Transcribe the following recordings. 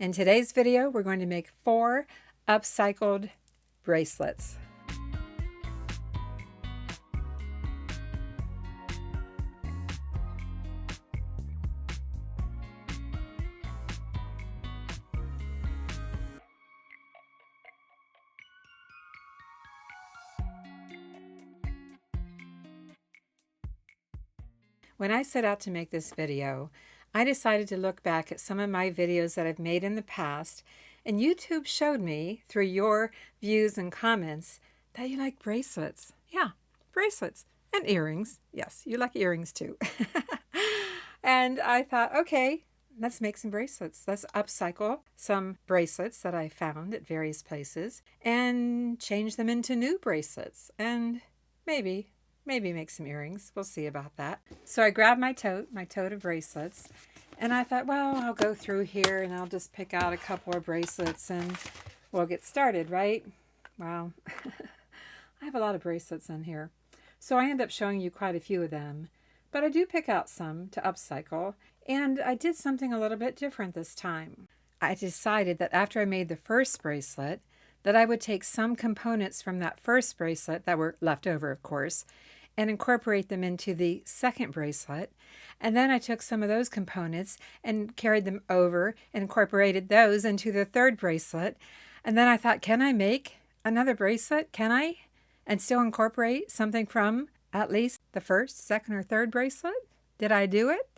In today's video, we're going to make 4 upcycled bracelets. When I set out to make this video, I decided to look back at some of my videos that I've made in the past, and YouTube showed me, through your views and comments, that you like bracelets. Yeah, bracelets. And earrings. Yes, you like earrings too. And I thought, okay, let's make some bracelets. Let's upcycle some bracelets that I found at various places and change them into new bracelets. And maybe make some earrings. We'll see about that. So I grabbed my tote of bracelets, and I thought, well, I'll go through here and I'll just pick out a couple of bracelets and we'll get started, right? Wow. I have a lot of bracelets in here. So I end up showing you quite a few of them, but I do pick out some to upcycle, and I did something a little bit different this time. I decided that after I made the first bracelet, that I would take some components from that first bracelet that were left over, of course, and incorporate them into the second bracelet. And then I took some of those components and carried them over and incorporated those into the third bracelet. And then I thought, can I make another bracelet? Can I? And still incorporate something from at least the first, second, or third bracelet? Did I do it?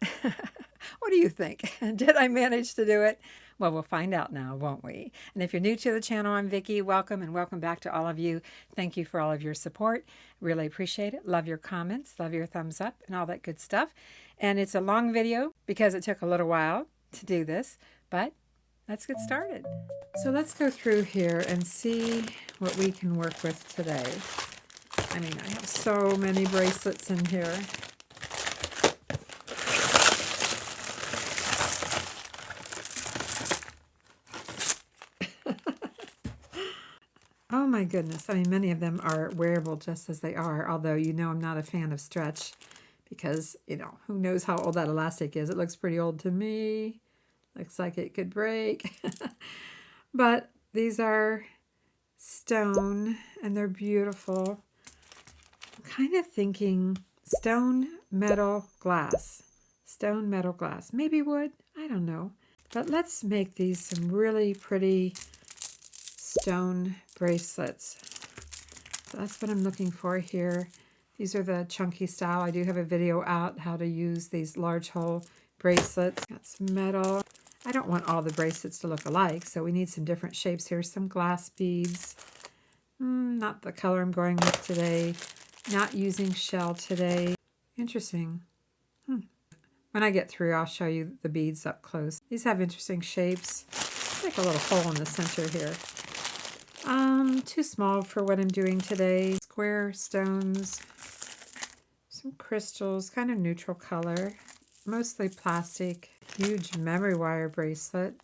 What do you think? Did I manage to do it? Well, we'll find out now, won't we? And if you're new to the channel, I'm Vicki. Welcome, and welcome back to all of you. Thank you for all of your support. Really appreciate it. Love your comments, love your thumbs up, and all that good stuff. And it's a long video because it took a little while to do this, but let's get started. So let's go through here and see what we can work with today. I mean, I have so many bracelets in here. Oh my goodness. I mean, many of them are wearable just as they are, although you know I'm not a fan of stretch because, you know, who knows how old that elastic is. It looks pretty old to me. Looks like it could break. But these are stone and they're beautiful. I'm kind of thinking stone, metal, glass. Stone, metal, glass. Maybe wood. I don't know. But let's make these some really pretty stone bracelets. So that's what I'm looking for here. These are the chunky style. I do have a video out how to use these large hole bracelets. Got some metal. I don't want all the bracelets to look alike, so we need some different shapes here. Some glass beads. Not the color I'm going with today. Not using shell today. Interesting. When I get through, I'll show you the beads up close. These have interesting shapes. Like a little hole in the center here. Too small for what I'm doing today. Square stones, some crystals, kind of neutral color, mostly plastic. Huge memory wire bracelet.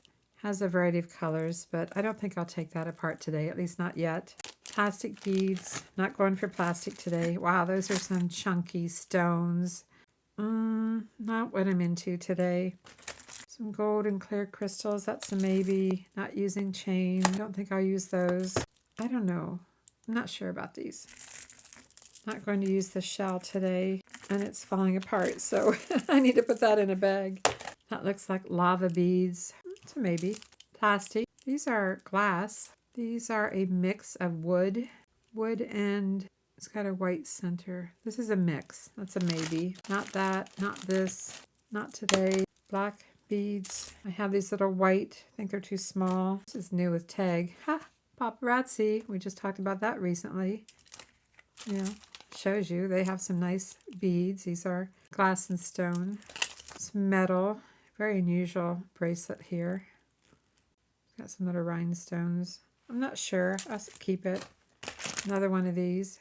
Has a variety of colors, but I don't think I'll take that apart today, at least not yet. Plastic beads, not going for plastic today. Wow, those are some chunky stones. Not what I'm into today. Some gold and clear crystals, that's a maybe. Not using chain, don't think I'll use those. I don't know, I'm not sure about these. Not going to use the shell today, and it's falling apart, so I need to put that in a bag. That looks like lava beads, so maybe. Plastic, these are glass. These are a mix of wood and it's got a white center. This is a mix, that's a maybe. Not that, not this, not today. Black beads. I have these little white. I think they're too small. This is new with tag. Ha! Paparazzi. We just talked about that recently. Yeah, shows you they have some nice beads. These are glass and stone. It's metal. Very unusual bracelet here. Got some little rhinestones. I'm not sure. I'll keep it. Another one of these.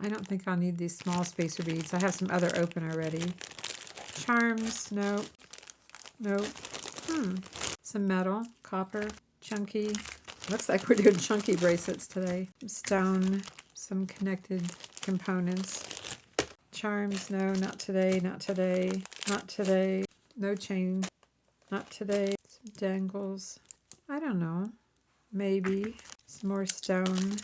I don't think I'll need these small spacer beads. I have some other open already. Charms, nope. Nope. Some metal, copper, chunky. Looks like we're doing chunky bracelets today. Stone, some connected components. Charms, no, not today, not today, not today. No chain. Not today. Some dangles. I don't know. Maybe. Some more stone.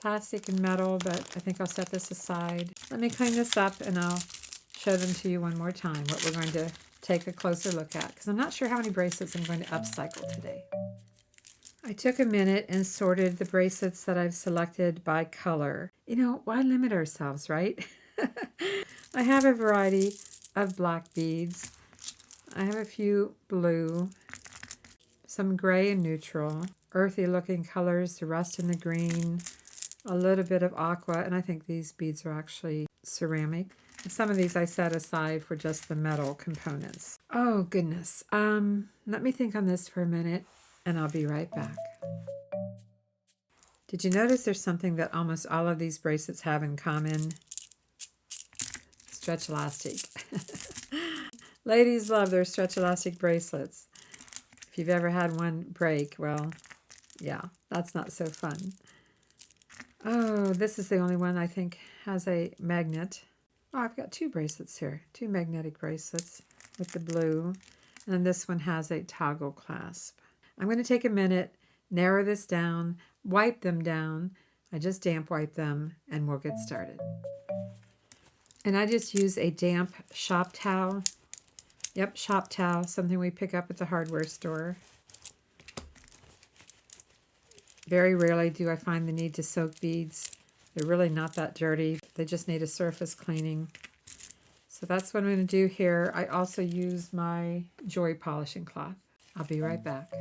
Plastic and metal, but I think I'll set this aside. Let me clean this up and I'll show them to you one more time, what we're going to take a closer look at, because I'm not sure how many bracelets I'm going to upcycle today. I took a minute and sorted the bracelets that I've selected by color. You know, why limit ourselves, right? I have a variety of black beads. I have a few blue, some gray and neutral, earthy looking colors, the rust and the green, a little bit of aqua, and I think these beads are actually ceramic. Some of these I set aside for just the metal components. Oh goodness. Let me think on this for a minute and I'll be right back. Did you notice there's something that almost all of these bracelets have in common? Stretch elastic. Ladies love their stretch elastic bracelets. If you've ever had one break, well, yeah, that's not so fun. Oh, this is the only one I think has a magnet. Oh, I've got two bracelets here, two magnetic bracelets with the blue, and then this one has a toggle clasp. I'm going to take a minute, narrow this down, wipe them down. I just damp wipe them, and we'll get started. And I just use a damp shop towel. Yep, shop towel, something we pick up at the hardware store. Very rarely do I find the need to soak beads. They're really not that dirty. They just need a surface cleaning. So that's what I'm going to do here. I also use my jewelry polishing cloth. I'll be right back.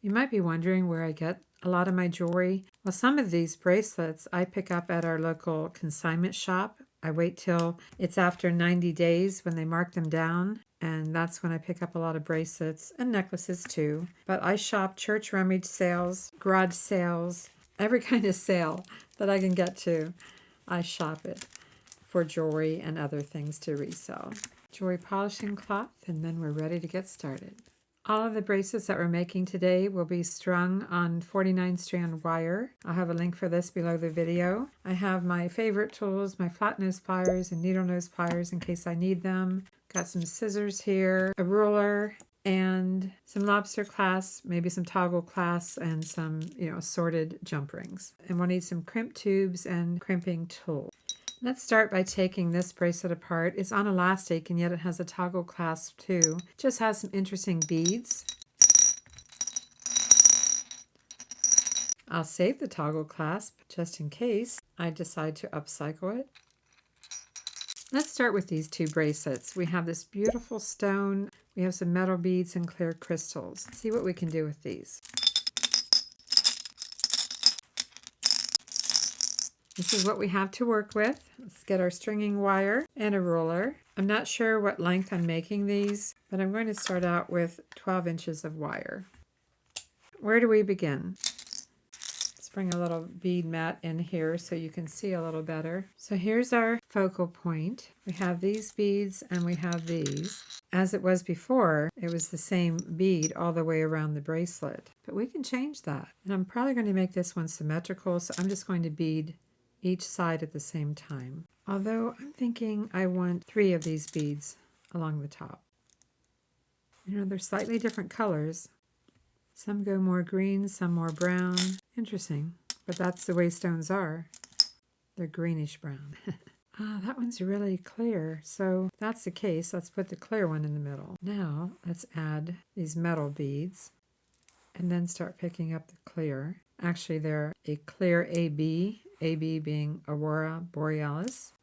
You might be wondering where I get a lot of my jewelry. Well, some of these bracelets I pick up at our local consignment shop. I wait till it's after 90 days when they mark them down. And that's when I pick up a lot of bracelets and necklaces too. But I shop church rummage sales, garage sales, every kind of sale that I can get to. I shop it for jewelry and other things to resell. Jewelry polishing cloth, and then we're ready to get started. All of the bracelets that we're making today will be strung on 49-strand wire. I'll have a link for this below the video. I have my favorite tools, my flat nose pliers and needle nose pliers in case I need them. Got some scissors here, a ruler, and some lobster clasps, maybe some toggle clasps, and some, assorted jump rings. And we'll need some crimp tubes and crimping tools. Let's start by taking this bracelet apart. It's on elastic and yet it has a toggle clasp too. It just has some interesting beads. I'll save the toggle clasp just in case I decide to upcycle it. Let's start with these two bracelets. We have this beautiful stone. We have some metal beads and clear crystals. Let's see what we can do with these. This is what we have to work with. Let's get our stringing wire and a ruler. I'm not sure what length I'm making these, but I'm going to start out with 12 inches of wire. Where do we begin? Let's bring a little bead mat in here so you can see a little better. So here's our focal point. We have these beads and we have these. As it was before, it was the same bead all the way around the bracelet. But we can change that. And I'm probably going to make this one symmetrical, so I'm just going to bead each side at the same time. Although I'm thinking I want 3 of these beads along the top. They're slightly different colors. Some go more green, some more brown. Interesting, but that's the way stones are. They're greenish brown. That one's really clear. So if that's the case, let's put the clear one in the middle. Now let's add these metal beads and then start picking up the clear. Actually, they're a clear AB. AB being Aurora Borealis.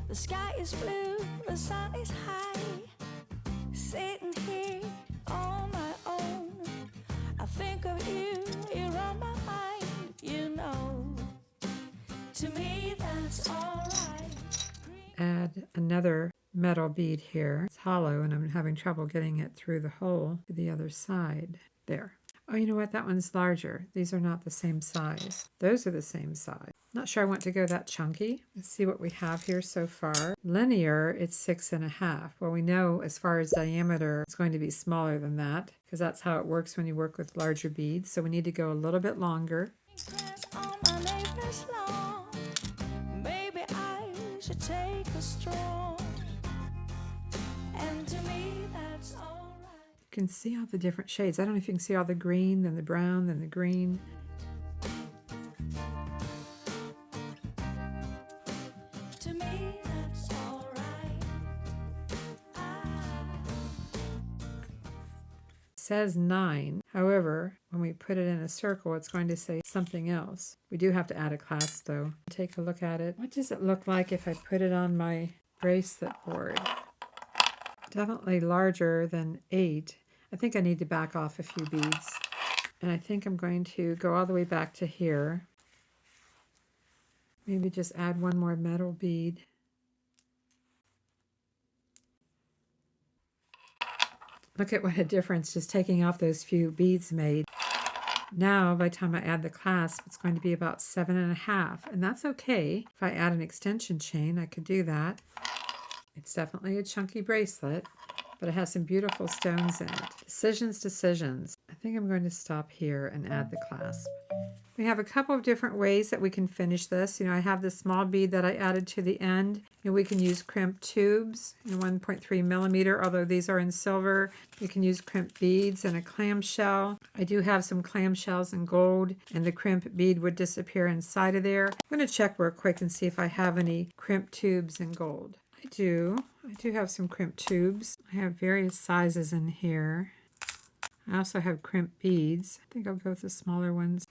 The sky is blue, the sun is high. Sitting here on my own, I think of you, you're on my mind, To me, that's alright. Add another metal bead here. It's hollow and I'm having trouble getting it through the hole to the other side. There. Oh, you know what? That one's larger. These are not the same size. Those are the same size. Not sure I want to go that chunky. Let's see what we have here so far. Linear, it's 6.5. Well, we know as far as diameter, it's going to be smaller than that because that's how it works when you work with larger beads. So we need to go a little bit longer. On my neighbor's lawn. Maybe I should take a stroll. And to me, that's all right. You can see all the different shades. I don't know if you can see all the green, then the brown, then the green. To me, that's all right. It says 9. However, when we put it in a circle, it's going to say something else. We do have to add a clasp though. Take a look at it. What does it look like if I put it on my bracelet board? Definitely larger than 8. I think I need to back off a few beads. And I think I'm going to go all the way back to here. Maybe just add one more metal bead. Look at what a difference just taking off those few beads made. Now, by the time I add the clasp, it's going to be about 7.5. And that's okay. If I add an extension chain, I could do that. It's definitely a chunky bracelet, but it has some beautiful stones in it. Decisions, decisions. I think I'm going to stop here and add the clasp. We have a couple of different ways that we can finish this. I have this small bead that I added to the end. We can use crimped tubes, 1.3 millimeter, although these are in silver. You can use crimped beads and a clamshell. I do have some clamshells in gold, and the crimped bead would disappear inside of there. I'm going to check real quick and see if I have any crimped tubes in gold. I do have some crimped tubes. I have various sizes in here. I also have crimped beads. I think I'll go with the smaller ones.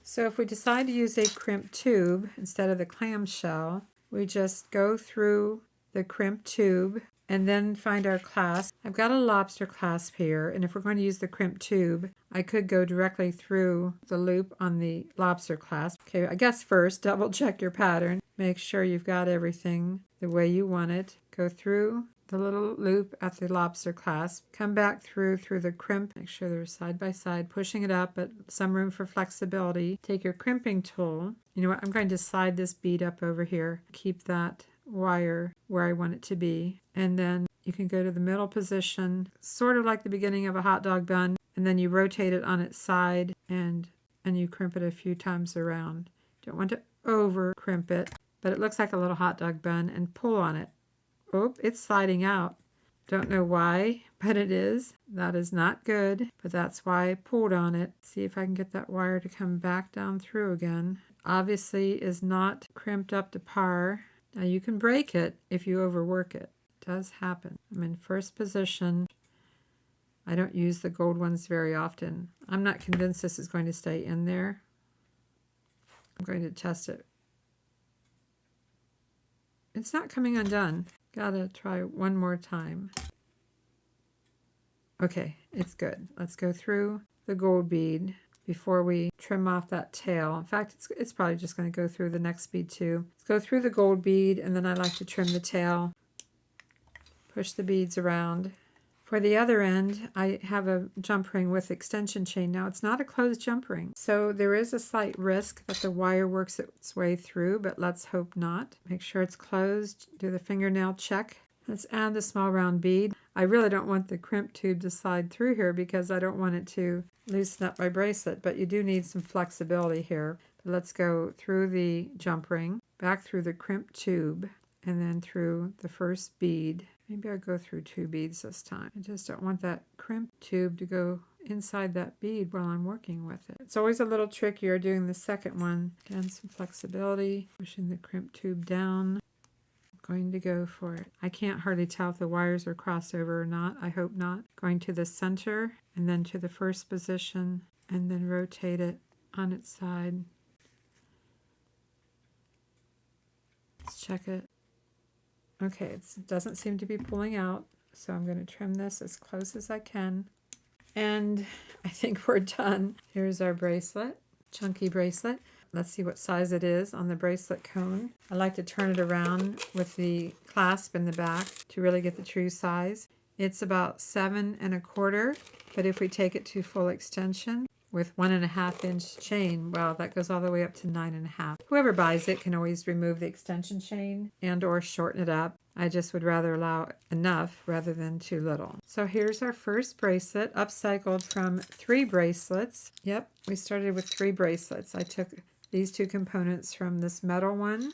So if we decide to use a crimped tube instead of the clamshell, we just go through the crimped tube and then find our clasp. I've got a lobster clasp here, and if we're going to use the crimped tube, I could go directly through the loop on the lobster clasp. Okay, I guess first, double check your pattern. Make sure you've got everything the way you want it. Go through the little loop at the lobster clasp. Come back through the crimp. Make sure they're side by side, pushing it up, but some room for flexibility. Take your crimping tool. You know what? I'm going to slide this bead up over here. Keep that wire where I want it to be. And then you can go to the middle position, sort of like the beginning of a hot dog bun, and then you rotate it on its side and you crimp it a few times around. Don't want to over crimp it, but it looks like a little hot dog bun, and pull on it. Oh, it's sliding out. Don't know why, but it is. That is not good, but that's why I pulled on it. See if I can get that wire to come back down through again. Obviously is not crimped up to par. Now you can break it if you overwork it. It does happen. I'm in first position. I don't use the gold ones very often. I'm not convinced this is going to stay in there. I'm going to test it. It's not coming undone. Gotta try one more time. Okay, it's good. Let's go through the gold bead before we trim off that tail. In fact, it's probably just going to go through the next bead too. Let's go through the gold bead, and then I like to trim the tail. Push the beads around. For the other end, I have a jump ring with extension chain. Now, it's not a closed jump ring, so there is a slight risk that the wire works its way through, but let's hope not. Make sure it's closed. Do the fingernail check. Let's add the small round bead. I really don't want the crimp tube to slide through here because I don't want it to loosen up my bracelet, but you do need some flexibility here. But let's go through the jump ring, back through the crimp tube, and then through the first bead. Maybe I'll go through 2 beads this time. I just don't want that crimp tube to go inside that bead while I'm working with it. It's always a little trickier doing the second one. Again, some flexibility, pushing the crimp tube down. I'm going to go for it. I can't hardly tell if the wires are crossed over or not. I hope not. Going to the center and then to the first position and then rotate it on its side. Let's check it. Okay, it doesn't seem to be pulling out, so I'm going to trim this as close as I can. And I think we're done. Here's our bracelet, chunky bracelet. Let's see what size it is on the bracelet cone. I like to turn it around with the clasp in the back to really get the true size. It's about 7 1/4, but if we take it to full extension, with 1.5-inch chain. Well, that goes all the way up to 9.5. Whoever buys it can always remove the extension chain and or shorten it up. I just would rather allow enough rather than too little. So here's our first bracelet, upcycled from 3 bracelets. Yep, we started with 3 bracelets. I took these 2 components from this metal one,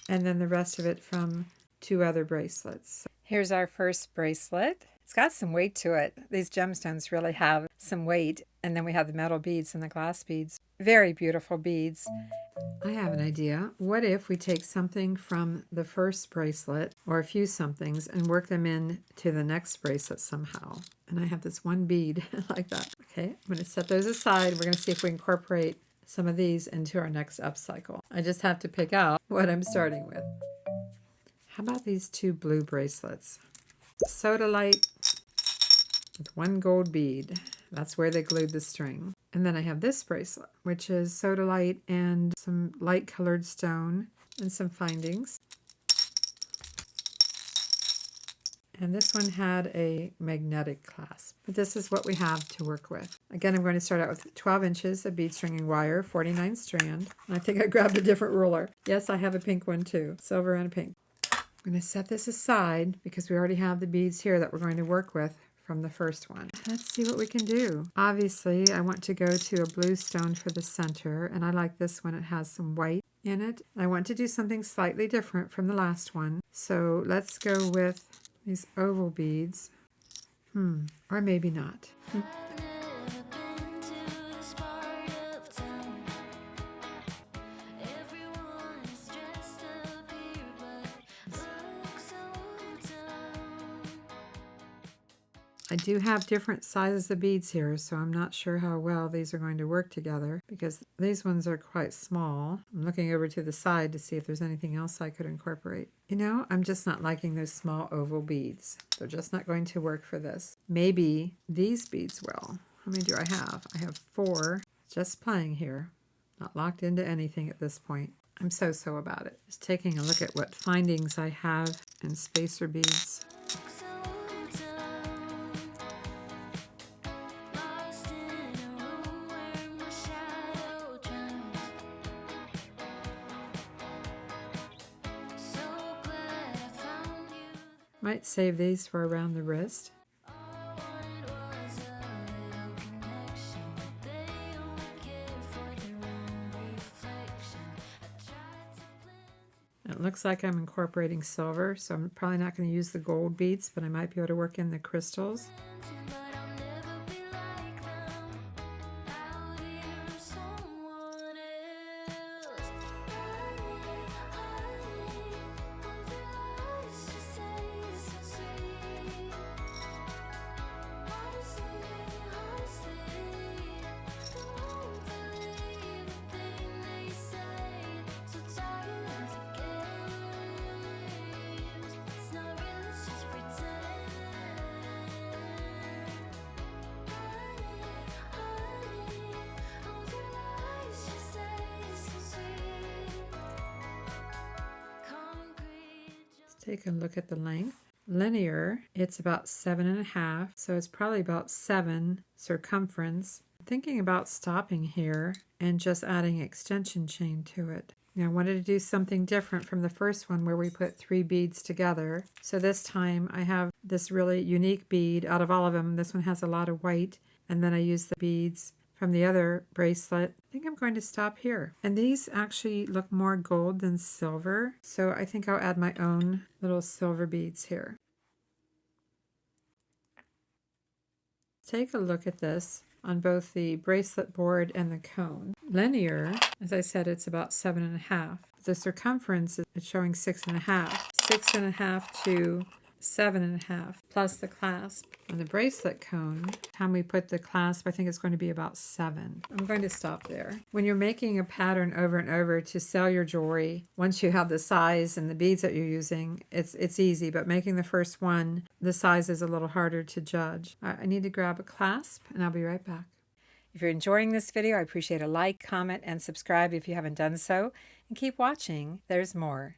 and then the rest of it from 2 other bracelets. Here's our first bracelet. It's got some weight to it. These gemstones really have some weight. And then we have the metal beads and the glass beads. Very beautiful beads. I have an idea. What if we take something from the first bracelet, or a few somethings, and work them into the next bracelet somehow? And I have this one bead like that. Okay, I'm going to set those aside. We're going to see if we incorporate some of these into our next upcycle. I just have to pick out what I'm starting with. How about these 2 blue bracelets? Sodalite with 1 gold bead. That's where they glued the string. And then I have this bracelet, which is sodalite and some light colored stone and some findings. And this one had a magnetic clasp. But this is what we have to work with. Again, I'm going to start out with 12 inches of bead stringing wire, 49 strand. And I think I grabbed a different ruler. Yes, I have a pink one too, silver and a pink. I'm going to set this aside because we already have the beads here that we're going to work with from the first one. Let's see what we can do. Obviously, I want to go to a blue stone for the center, and I like this one. It has some white in it. I want to do something slightly different from the last one. So let's go with these oval beads. Or maybe not. I do have different sizes of beads here, so I'm not sure how well these are going to work together because these ones are quite small. I'm looking over to the side to see if there's anything else I could incorporate. You know, I'm just not liking those small oval beads. They're just not going to work for this. Maybe these beads will. How many do I have? I have 4. Just playing here. Not locked into anything at this point. I'm so about it. Just taking a look at what findings I have in spacer beads. Might save these for around the wrist. It looks like I'm incorporating silver, so I'm probably not going to use the gold beads, but I might be able to work in the crystals. Take a look at the length. Linear, it's about 7.5, so it's probably about 7 circumference. I'm thinking about stopping here and just adding extension chain to it. Now, I wanted to do something different from the first one where we put 3 beads together. So this time I have this really unique bead. Out of all of them, this one has a lot of white, and then I use the beads from the other bracelet. I think I'm going to stop here. And these actually look more gold than silver, so I think I'll add my own little silver beads here. Take a look at this on both the bracelet board and the cone. Linear, as I said, it's about 7.5. The circumference is showing 6.5. 6.5 to 7.5 plus the clasp. On the bracelet cone, time we put the clasp, I think it's going to be about 7. I'm going to stop there. When you're making a pattern over and over to sell your jewelry, once you have the size and the beads that you're using, it's easy, but making the first one, the size is a little harder to judge. I need to grab a clasp and I'll be right back. If you're enjoying this video, I appreciate a like, comment, and subscribe if you haven't done so. And keep watching. There's more.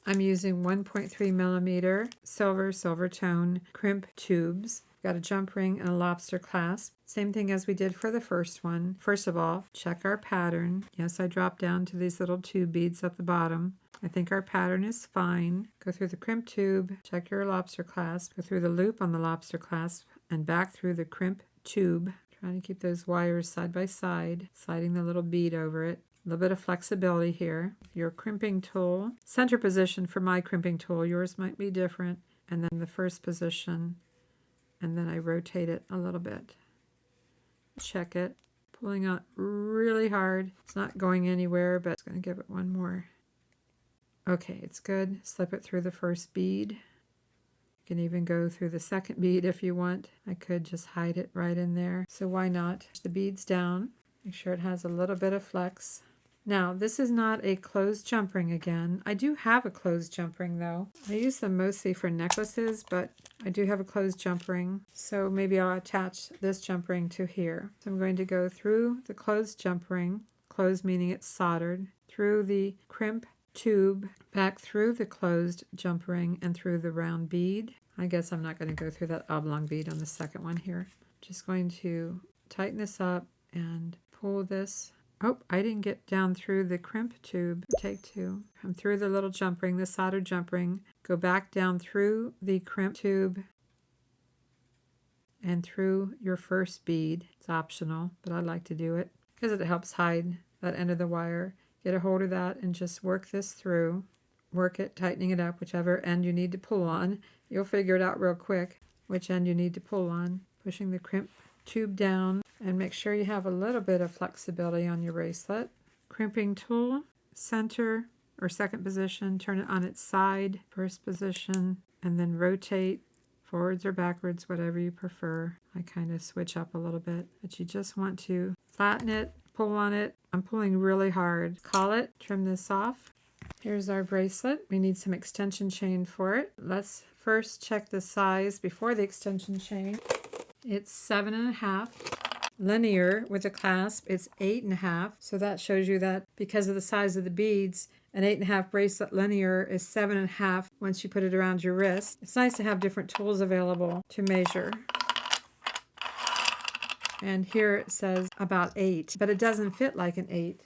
I'm using 1.3 millimeter silver tone crimp tubes. got a jump ring and a lobster clasp. Same thing as we did for the first one. First of all, check our pattern. Yes, I dropped down to these little tube beads at the bottom. I think our pattern is fine. Go through the crimp tube, check your lobster clasp, go through the loop on the lobster clasp, and back through the crimp tube. Trying to keep those wires side by side, sliding the little bead over it. A little bit of flexibility here. Your crimping tool, center position for my crimping tool, yours might be different. And then the first position, and then I rotate it a little bit. Check it, pulling out really hard. It's not going anywhere, but it's going to give it one more. Okay, it's good. Slip it through the first bead. You can even go through the second bead if you want. I could just hide it right in there. So why not? Push the beads down. Make sure it has a little bit of flex. Now, this is not a closed jump ring again. I do have a closed jump ring though. I use them mostly for necklaces, but I do have a closed jump ring. So maybe I'll attach this jump ring to here. So I'm going to go through the closed jump ring, closed meaning it's soldered, through the crimp tube, back through the closed jump ring and through the round bead. I guess I'm not going to go through that oblong bead on the second one here. Just going to tighten this up and pull this. Oh, I didn't get down through the crimp tube. Take two. Come through the little jump ring, the soldered jump ring. Go back down through the crimp tube and through your first bead. It's optional, but I like to do it because it helps hide that end of the wire. Get a hold of that and just work this through. Work it, tightening it up, whichever end you need to pull on. You'll figure it out real quick, which end you need to pull on. Pushing the crimp tube down, and make sure you have a little bit of flexibility on your bracelet. Crimping tool, center or second position, turn it on its side, first position, and then rotate forwards or backwards, whatever you prefer. I kind of switch up a little bit, but you just want to flatten it, pull on it. I'm pulling really hard. Call it, trim this off. Here's our bracelet. We need some extension chain for it. Let's first check the size before the extension chain. It's 7.5. Linear with a clasp, it's 8.5. So that shows you that because of the size of the beads, an 8.5 bracelet linear is 7.5 once you put it around your wrist. It's nice to have different tools available to measure. And here it says about 8, but it doesn't fit like an 8.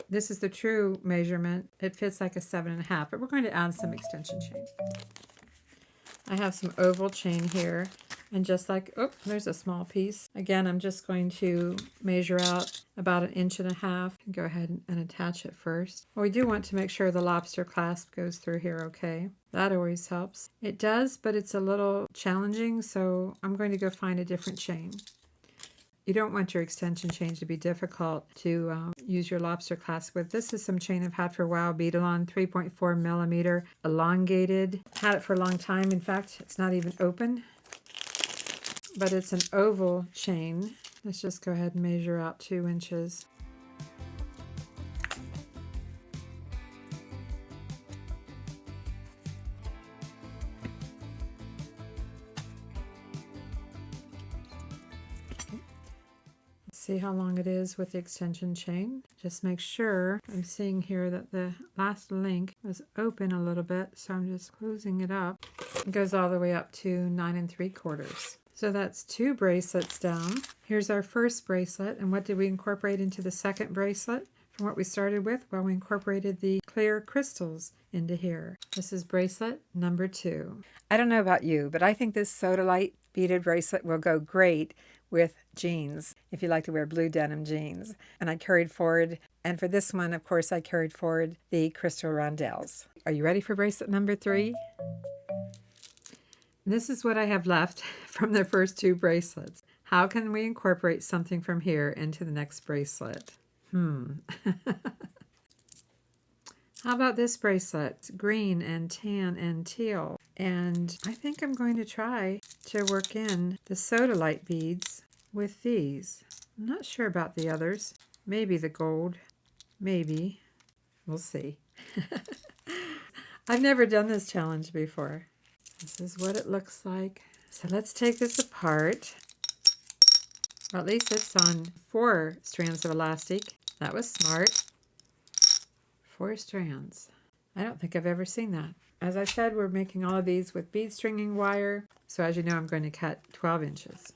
This is the true measurement. It fits like a 7.5, but we're going to add some extension chain. I have some oval chain here, and just like, oh, there's a small piece. Again, I'm just going to measure out about 1.5 inches and go ahead and attach it first. Well, we do want to make sure the lobster clasp goes through here okay. That always helps. It does, but it's a little challenging, so I'm going to go find a different chain. You don't want your extension chain to be difficult to use your lobster clasp with. This is some chain I've had for a while, Beaded, 3.4 millimeter, elongated. Had it for a long time. In fact, it's not even open, but it's an oval chain. Let's just go ahead and measure out 2 inches. See how long it is with the extension chain. Just make sure, I'm seeing here that the last link was open a little bit, so I'm just closing it up. It goes all the way up to 9 3/4. So that's 2 bracelets down. Here's our first bracelet, and what did we incorporate into the second bracelet from what we started with? Well, we incorporated the clear crystals into here. This is bracelet number 2. I don't know about you, but I think this sodalite beaded bracelet will go great with jeans, if you like to wear blue denim jeans. And I carried forward, and for this one, of course, I carried forward the crystal rondelles. Are you ready for bracelet number 3? This is what I have left from the first 2 bracelets. How can we incorporate something from here into the next bracelet? How about this bracelet? It's green and tan and teal. And I think I'm going to try to work in the sodalite beads with these. I'm not sure about the others. Maybe the gold. Maybe. We'll see. I've never done this challenge before. This is what it looks like. So let's take this apart. Well, at least it's on 4 strands of elastic. That was smart. 4 strands. I don't think I've ever seen that. As I said, we're making all of these with bead stringing wire. So as you know, I'm going to cut 12 inches.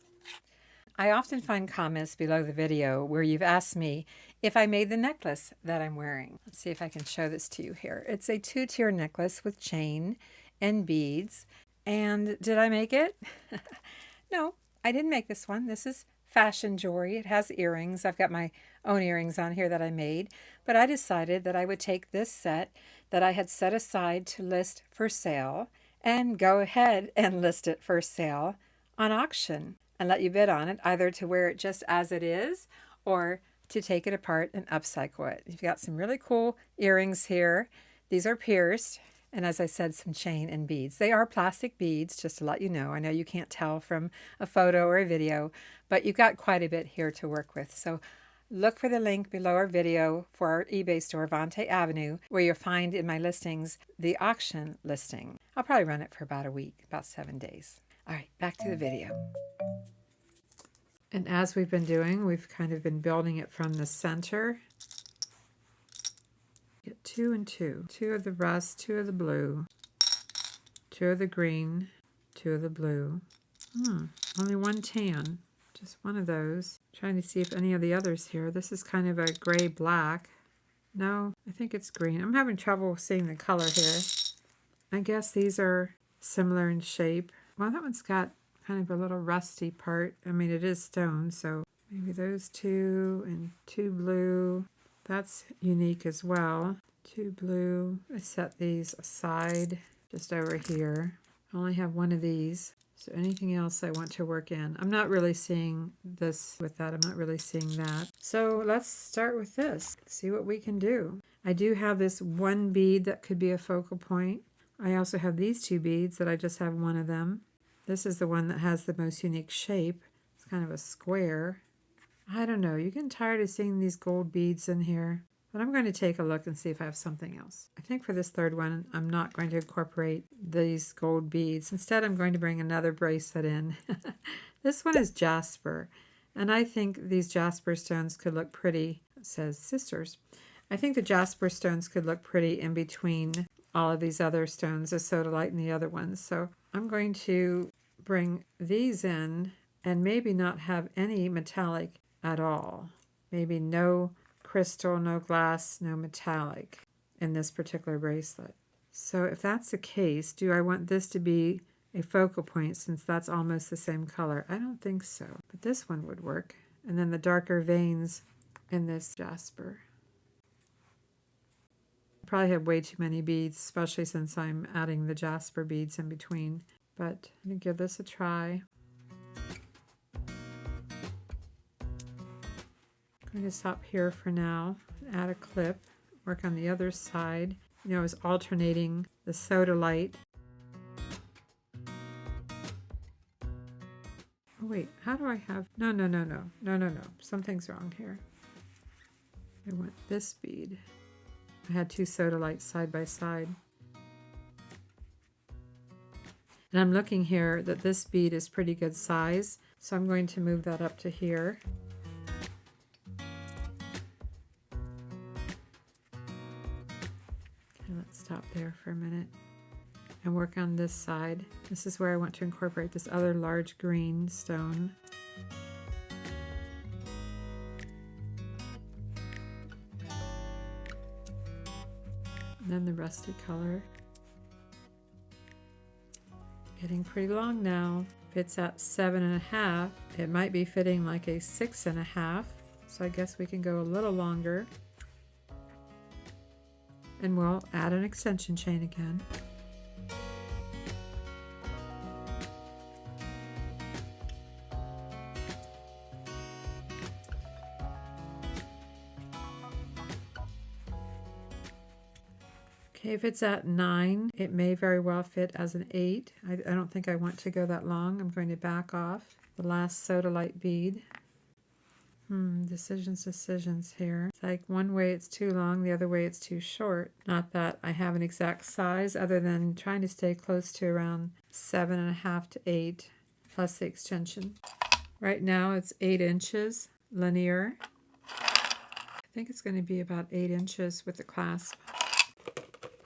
I often find comments below the video where you've asked me if I made the necklace that I'm wearing. Let's see if I can show this to you here. It's a 2-tier necklace with chain and beads. And did I make it? No, I didn't make this one. This is fashion jewelry. It has earrings. I've got my own earrings on here that I made. But I decided that I would take this set that I had set aside to list for sale and go ahead and list it for sale on auction and let you bid on it, either to wear it just as it is or to take it apart and upcycle it. You've got some really cool earrings here. These are pierced, and as I said, some chain and beads. They are plastic beads, just to let you know. I know you can't tell from a photo or a video, but you've got quite a bit here to work with. So look for the link below our video for our eBay store, Avante Avenue, where you'll find in my listings the auction listing. I'll probably run it for about a week, about 7 days. All right, back to the video. And as we've been doing, we've kind of been building it from the center. Get 2 and 2. 2 of the rust, 2 of the blue, 2 of the green, 2 of the blue. Only 1 tan. Just one of those. Trying to see if any of the others here. This is kind of a gray black. No, I think it's green. I'm having trouble seeing the color here. I guess these are similar in shape. Well, that one's got kind of a little rusty part. I mean, it is stone, so maybe those 2 and 2 blue. That's unique as well. 2 blue. I set these aside just over here. I only have 1 of these. So anything else I want to work in. I'm not really seeing this with that. I'm not really seeing that. So let's start with this. See what we can do. I do have this 1 bead that could be a focal point. I also have these 2 beads that I just have 1 of them. This is the one that has the most unique shape. It's kind of a square. I don't know. You're getting tired of seeing these gold beads in here. But I'm going to take a look and see if I have something else. I think for this third one, I'm not going to incorporate these gold beads. Instead, I'm going to bring another bracelet in. This one is jasper. And I think these jasper stones could look pretty. It says sisters. I think the jasper stones could look pretty in between all of these other stones, the sodalite and the other ones. So I'm going to bring these in and maybe not have any metallic at all. Maybe no crystal, no glass, no metallic in this particular bracelet. So if that's the case, do I want this to be a focal point since that's almost the same color? I don't think so, but this one would work. And then the darker veins in this jasper. I probably have way too many beads, especially since I'm adding the jasper beads in between, but I'm going to give this a try. I'm going to stop here for now, add a clip, work on the other side. You know, I was alternating the sodalite. Oh wait, how do I have, no. Something's wrong here. I want this bead. I had 2 sodalites side by side. And I'm looking here that this bead is pretty good size, so I'm going to move that up to here. Let's stop there for a minute and work on this side. This is where I want to incorporate this other large green stone. And then the rusty color. Getting pretty long now. If it's at 7.5, it might be fitting like a 6.5. So I guess we can go a little longer. And we'll add an extension chain again. Okay, if it's at 9, it may very well fit as an 8. I don't think I want to go that long. I'm going to back off the last sodalite bead. Decisions here. It's like one way it's too long, the other way it's too short. Not that I have an exact size other than trying to stay close to around 7.5 to 8 plus the extension. Right now it's 8 inches linear. I think it's going to be about 8 inches with the clasp.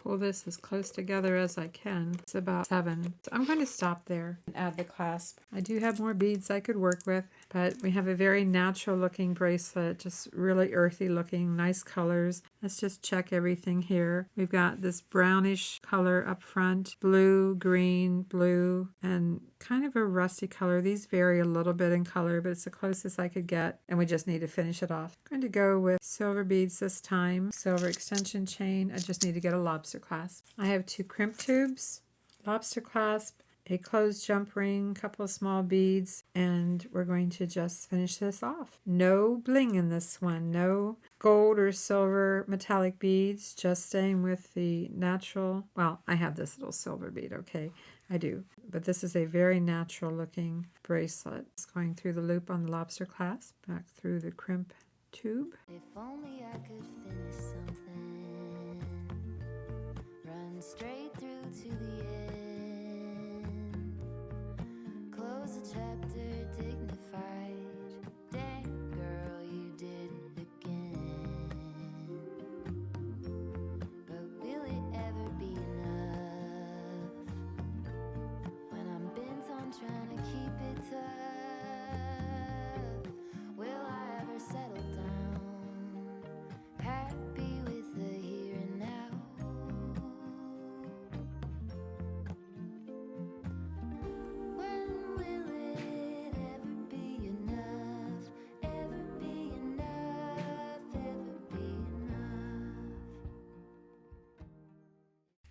pull this as close together as I can. It's about 7. So I'm going to stop there and add the clasp. I do have more beads I could work with, but we have a very natural looking bracelet, just really earthy looking, nice colors. Let's just check everything here. We've got this brownish color up front, blue, green, blue, and kind of a rusty color. These vary a little bit in color, but it's the closest I could get, and we just need to finish it off. I'm going to go with silver beads this time, silver extension chain. I just need to get a lobster clasp. I have 2 crimp tubes, lobster clasp, a closed jump ring, couple of small beads, and we're going to just finish this off. No bling in this one, no gold or silver metallic beads, just staying with the natural. Well, I have this little silver bead, okay, I do, but this is a very natural looking bracelet. It's going through the loop on the lobster clasp, back through the crimp tube. If only I could finish something, run straight through to the end, close the chapter dignified. Damn girl, you did it again. But will it ever be enough when I'm bent on trying to keep it tough? Will I ever settle down, happy with the here and now? When will it ever be enough? Ever be enough? Ever be enough?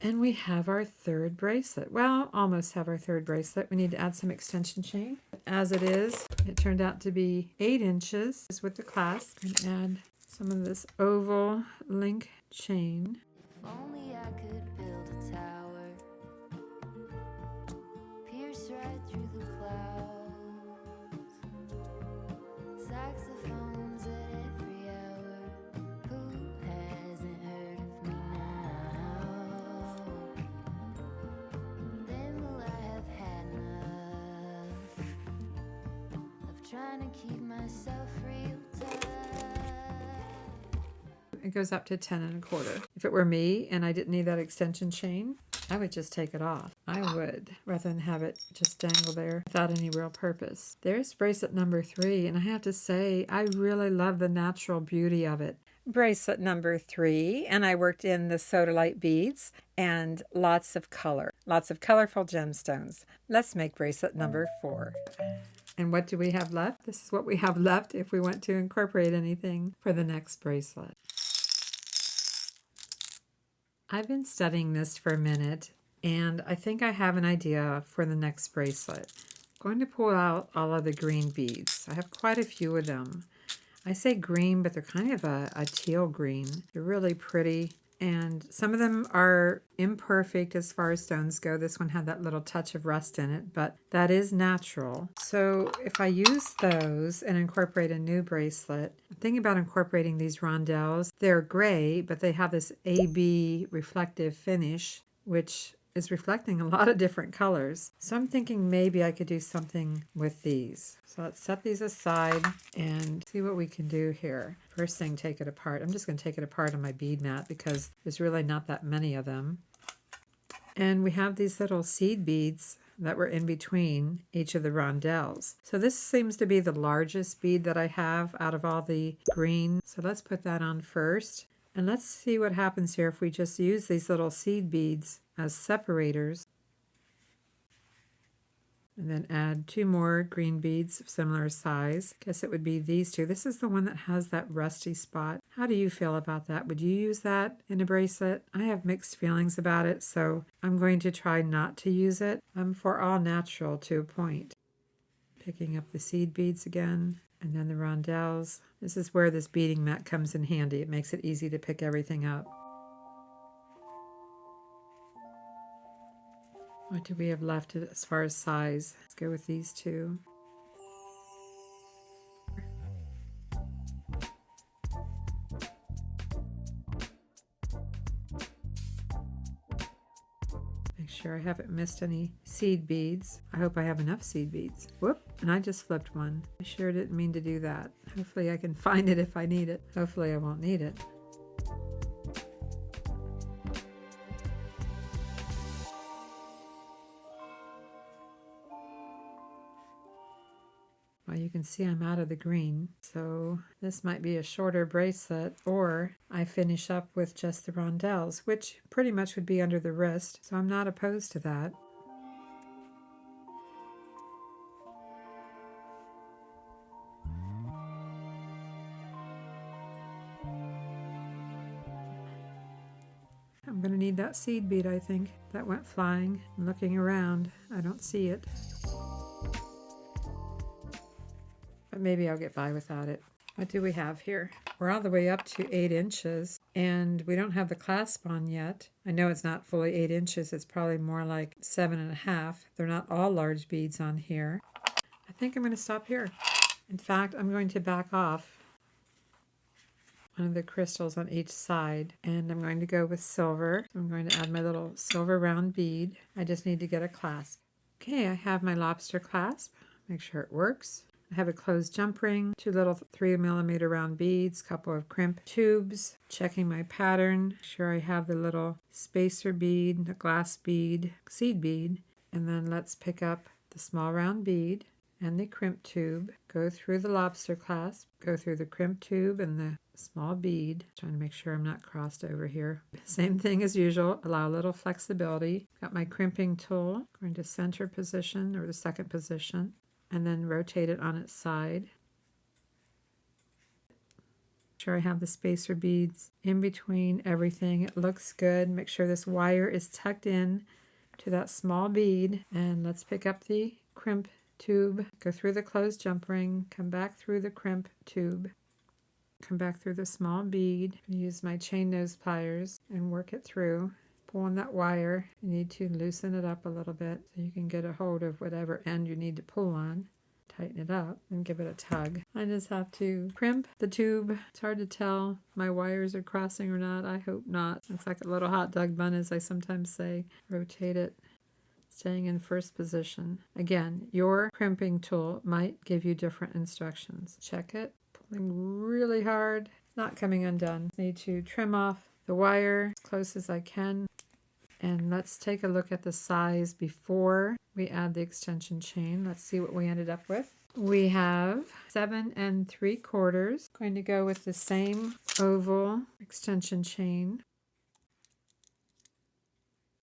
And we have our 3rd bracelet. Well, almost have our 3rd bracelet. We need to add some extension chain. As it is, it turned out to be 8 inches with the clasp. And add some of this oval link chain. If only I could build a tower, pierce right through the clouds, saxophones at every hour. Who hasn't heard of me now? Then will I have had enough of trying to keep myself real tough? It goes up to 10 1/4. If it were me and I didn't need that extension chain, I would just take it off. I would, rather than have it just dangle there without any real purpose. There's bracelet number 3, and I have to say, I really love the natural beauty of it. Bracelet number 3, and I worked in the sodalite beads and lots of color, lots of colorful gemstones. Let's make bracelet number 4. And what do we have left? This is what we have left if we want to incorporate anything for the next bracelet. I've been studying this for a minute, and I think I have an idea for the next bracelet. I'm going to pull out all of the green beads. I have quite a few of them. I say green, but they're kind of a teal green. They're really pretty, and some of them are imperfect as far as stones go. This one had that little touch of rust in it, but that is natural. So if I use those and incorporate a new bracelet, I'm thinking about incorporating these rondelles. They're gray, but they have this AB reflective finish, which is reflecting a lot of different colors. So I'm thinking maybe I could do something with these. So let's set these aside and see what we can do here. First thing, take it apart. I'm just going to take it apart on my bead mat because there's really not that many of them. And we have these little seed beads that were in between each of the rondelles. So this seems to be the largest bead that I have out of all the green. So let's put that on first. And let's see what happens here if we just use these little seed beads as separators. And then add 2 more green beads of similar size. Guess it would be these 2. This is the one that has that rusty spot. How do you feel about that? Would you use that in a bracelet? I have mixed feelings about it, so I'm going to try not to use it. I'm for all natural to a point. Picking up the seed beads again, and then the rondelles. This is where this beading mat comes in handy. It makes it easy to pick everything up. What do we have left as far as size? Let's go with these 2. Make sure I haven't missed any seed beads. I hope I have enough seed beads. Whoop, and I just flipped one. I sure didn't mean to do that. Hopefully I can find it if I need it. Hopefully I won't need it. Well, you can see I'm out of the green, so this might be a shorter bracelet, or I finish up with just the rondelles, which pretty much would be under the wrist, so I'm not opposed to that. I'm going to need that seed bead, I think. That went flying. I'm looking around. I don't see it. But maybe I'll get by without it. What do we have here? We're all the way up to 8 inches, and we don't have the clasp on yet. I know it's not fully 8 inches. It's probably more like 7.5. They're not all large beads on here. I think I'm going to stop here. In fact, I'm going to back off one of the crystals on each side, and I'm going to go with silver. I'm going to add my little silver round bead. I just need to get a clasp. Okay, I have my lobster clasp. Make sure it works. I have a closed jump ring, 2 little 3mm round beads, couple of crimp tubes, checking my pattern, make sure I have the little spacer bead, the glass bead, seed bead, and then let's pick up the small round bead and the crimp tube, go through the lobster clasp, go through the crimp tube and the small bead, trying to make sure I'm not crossed over here. Same thing as usual, allow a little flexibility. Got my crimping tool, going to center position or the second position, and then rotate it on its side. Make sure I have the spacer beads in between everything. It looks good. Make sure this wire is tucked in to that small bead, and let's pick up the crimp tube, go through the closed jump ring, come back through the crimp tube, come back through the small bead, use my chain nose pliers and work it through. Pull on that wire. You need to loosen it up a little bit so you can get a hold of whatever end you need to pull on. Tighten it up and give it a tug. I just have to crimp the tube. It's hard to tell my wires are crossing or not. I hope not. Looks like a little hot dog bun, as I sometimes say. Rotate it, staying in first position. Again, your crimping tool might give you different instructions. Check it. Pulling really hard, not coming undone. Need to trim off the wire as close as I can. And let's take a look at the size before we add the extension chain. Let's see what we ended up with. We have 7 3/4. Going to go with the same oval extension chain.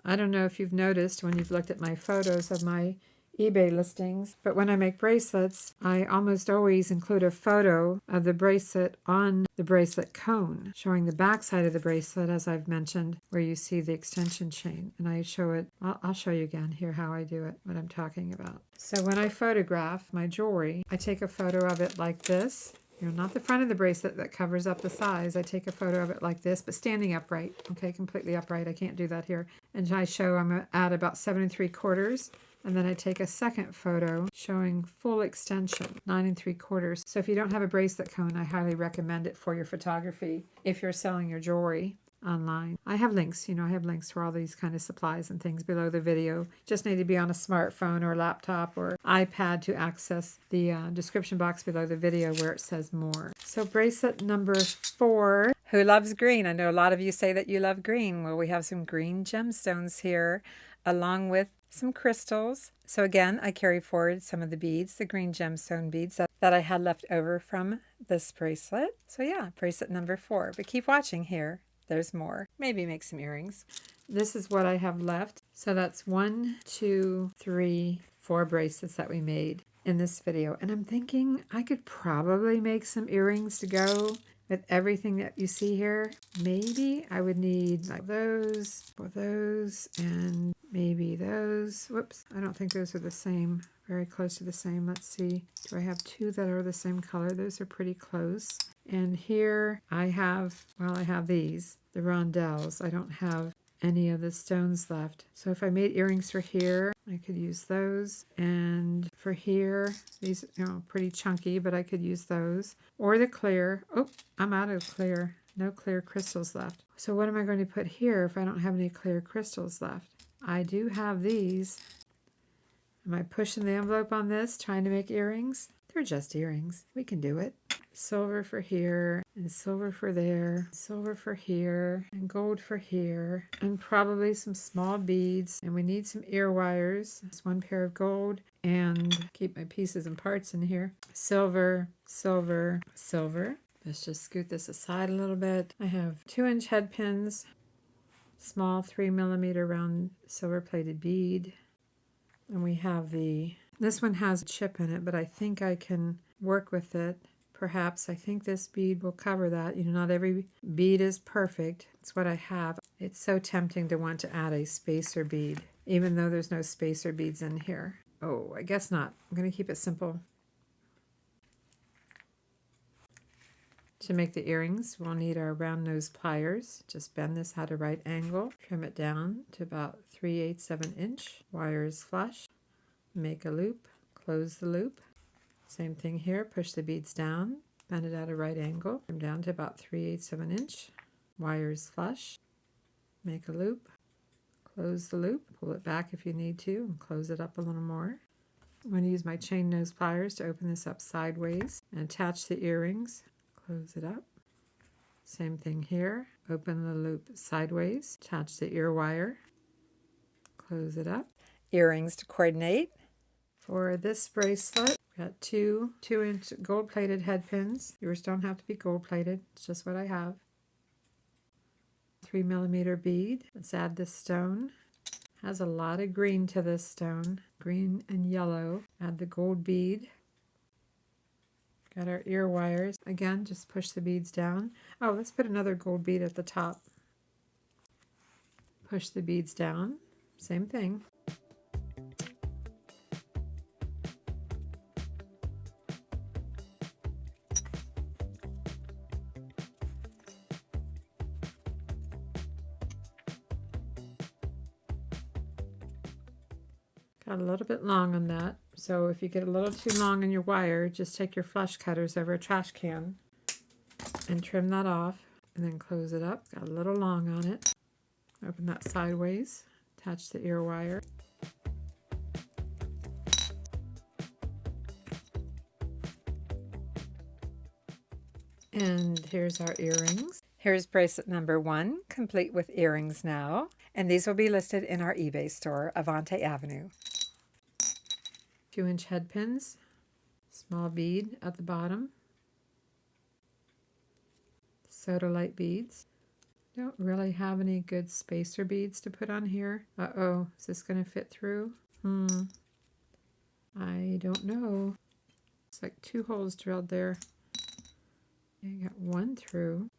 I don't know if you've noticed when you've looked at my photos of my eBay listings, but when I make bracelets, I almost always include a photo of the bracelet on the bracelet cone, showing the back side of the bracelet, as I've mentioned, where you see the extension chain. And I show it, I'll show you again here how I do it, what I'm talking about. So when I photograph my jewelry, I take a photo of it like this. You know, not the front of the bracelet that covers up the size. I take a photo of it like this, but standing upright. Okay, completely upright. I can't do that here. And I show I'm at about 7 3/4. And then I take a second photo showing full extension, 9 3/4. So if you don't have a bracelet cone, I highly recommend it for your photography if you're selling your jewelry online. I have links, I have links for all these kind of supplies and things below the video. Just need to be on a smartphone or laptop or iPad to access the description box below the video where it says more. So bracelet number 4. Who loves green? I know a lot of you say that you love green. Well, we have some green gemstones here along with some crystals. So again, I carry forward some of the beads, the green gemstone beads that I had left over from this bracelet. So yeah, bracelet number 4. But keep watching here. There's more. Maybe make some earrings. This is what I have left. So that's 1, 2, 3, 4 bracelets that we made in this video. And I'm thinking I could probably make some earrings to go with everything that you see here. Maybe I would need like those, or those, and maybe those. Whoops, I don't think those are the same. Very close to the same. Let's see. Do I have 2 that are the same color? Those are pretty close. And here I have these, the rondelles. I don't have any of the stones left. So if I made earrings for here, I could use those. And for here, these, pretty chunky, but I could use those. Or the clear. Oh, I'm out of clear. No clear crystals left. So what am I going to put here if I don't have any clear crystals left? I do have these. Am I pushing the envelope on this, trying to make earrings? They're just earrings. We can do it. Silver for here, and silver for there, silver for here, and gold for here, and probably some small beads. And we need some ear wires. That's 1 pair of gold and keep my pieces and parts in here. Silver, silver, silver. Let's just scoot this aside a little bit. I have 2-inch head pins, small 3mm round silver plated bead. And we have this one has a chip in it, but I think I can work with it. Perhaps I think this bead will cover that. You know, not every bead is perfect. It's what I have. It's so tempting to want to add a spacer bead, even though there's no spacer beads in here. Oh, I guess not. I'm going to keep it simple. To make the earrings, we'll need our round nose pliers. Just bend this at a right angle, trim it down to about 3/8 of an inch. Wires flush, make a loop, close the loop. Same thing here, push the beads down, bend it at a right angle, trim down to about 3/8 of an inch. Wires flush, make a loop, close the loop, pull it back if you need to, and close it up a little more. I'm going to use my chain nose pliers to open this up sideways and attach the earrings. Close it up. Same thing here. Open the loop sideways. Attach the ear wire. Close it up. Earrings to coordinate. For this bracelet, we got two 2-inch gold-plated head pins. Yours don't have to be gold-plated. It's just what I have. 3mm bead. Let's add this stone. Has a lot of green to this stone. Green and yellow. Add the gold bead. Got our ear wires. Again, just push the beads down. Oh, let's put another gold bead at the top. Push the beads down. Same thing. Got a little bit long on that. So if you get a little too long in your wire, just take your flush cutters over a trash can and trim that off, and then close it up. Got a little long on it. Open that sideways, attach the ear wire. And here's our earrings. Here's bracelet number 1, complete with earrings now. And these will be listed in our eBay store, Avante Avenue. 2-inch head pins, small bead at the bottom, sodalite beads. Don't really have any good spacer beads to put on here. Uh-oh, is this going to fit through? I don't know. It's like 2 holes drilled there. I got 1 through.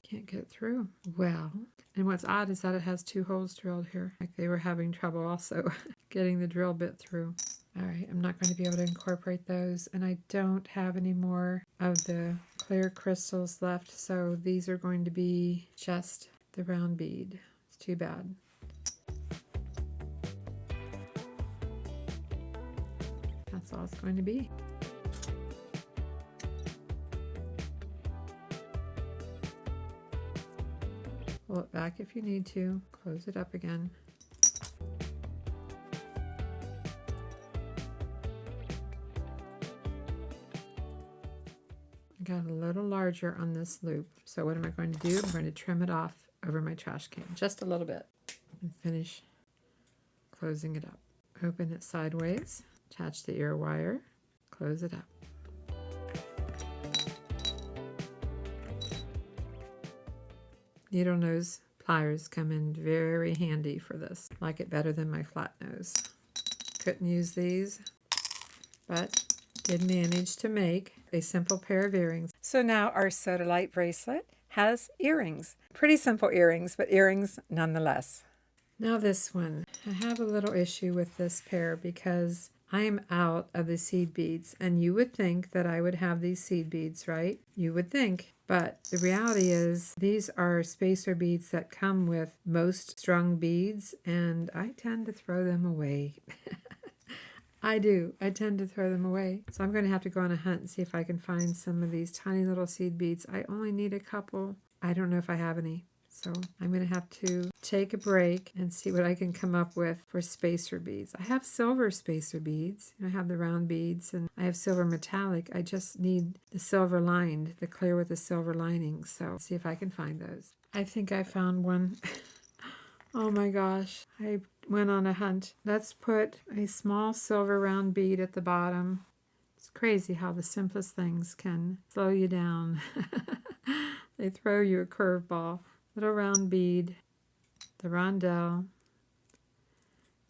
Can't get through. Well, and what's odd is that it has 2 holes drilled here. Like they were having trouble also getting the drill bit through. All right, I'm not going to be able to incorporate those, and I don't have any more of the clear crystals left, so these are going to be just the round bead. It's too bad. That's all it's going to be. Pull it back if you need to. Close it up again. I got a little larger on this loop. So what am I going to do? I'm going to trim it off over my trash can. Just a little bit. And finish closing it up. Open it sideways. Attach the ear wire. Close it up. Needle nose pliers come in very handy for this. Like it better than my flat nose. Couldn't use these, but did manage to make a simple pair of earrings. So now our sodalite bracelet has earrings. Pretty simple earrings, but earrings nonetheless. Now this one. I have a little issue with this pair because I am out of the seed beads, and you would think that I would have these seed beads, right? You would think. But the reality is these are spacer beads that come with most strung beads, and I tend to throw them away. I do. I tend to throw them away. So I'm going to have to go on a hunt and see if I can find some of these tiny little seed beads. I only need a couple. I don't know if I have any. So I'm going to have to take a break and see what I can come up with for spacer beads. I have silver spacer beads. I have the round beads, and I have silver metallic. I just need the silver lined, the clear with the silver lining. So see if I can find those. I think I found one. Oh my gosh, I went on a hunt. Let's put a small silver round bead at the bottom. It's crazy how the simplest things can slow you down. They throw you a curveball. Little round bead, the rondelle,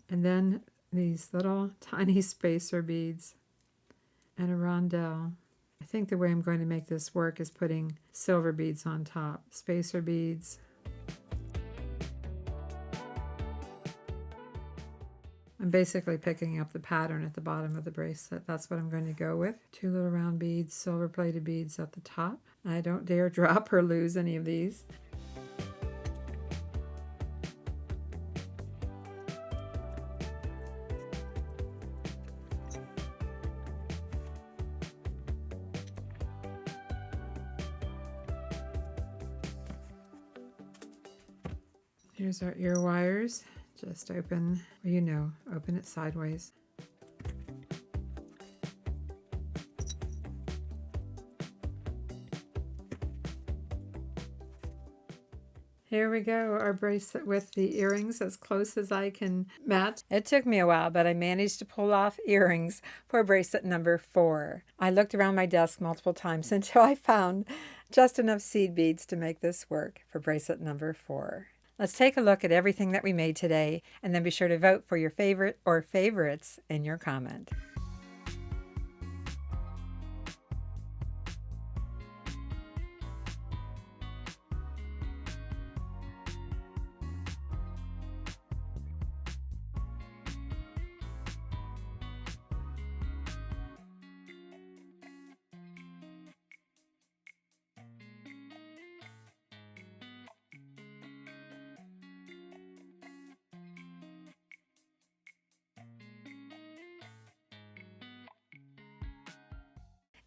and then these little tiny spacer beads and a rondelle. I think the way I'm going to make this work is putting silver beads on top. Spacer beads. I'm basically picking up the pattern at the bottom of the bracelet. That's what I'm going to go with. 2 little round beads, silver plated beads at the top. I don't dare drop or lose any of these. Here's our ear wires. Just open, open it sideways. Here we go, our bracelet with the earrings as close as I can match. It took me a while, but I managed to pull off earrings for bracelet number 4. I looked around my desk multiple times until I found just enough seed beads to make this work for bracelet number 4. Let's take a look at everything that we made today, and then be sure to vote for your favorite or favorites in your comment.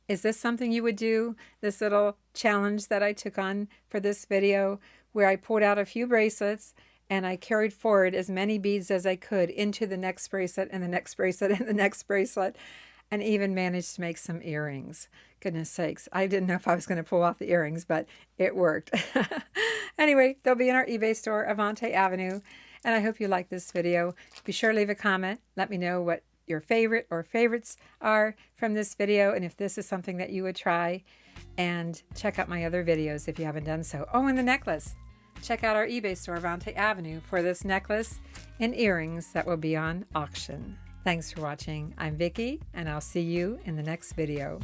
Is this something you would do? This little challenge that I took on for this video, where I pulled out a few bracelets and I carried forward as many beads as I could into the next bracelet and the next bracelet and the next bracelet, and even managed to make some earrings. Goodness sakes, I didn't know if I was going to pull off the earrings, but it worked. Anyway, they'll be in our eBay store, Avante Avenue, and I hope you like this video. Be sure to leave a comment. Let me know what your favorite or favorites are from this video, and if this is something that you would try. And check out my other videos if you haven't done so. Oh, and the necklace. Check out our eBay store, Avante Avenue, for this necklace and earrings that will be on auction. Thanks for watching. I'm Vicki, and I'll see you in the next video.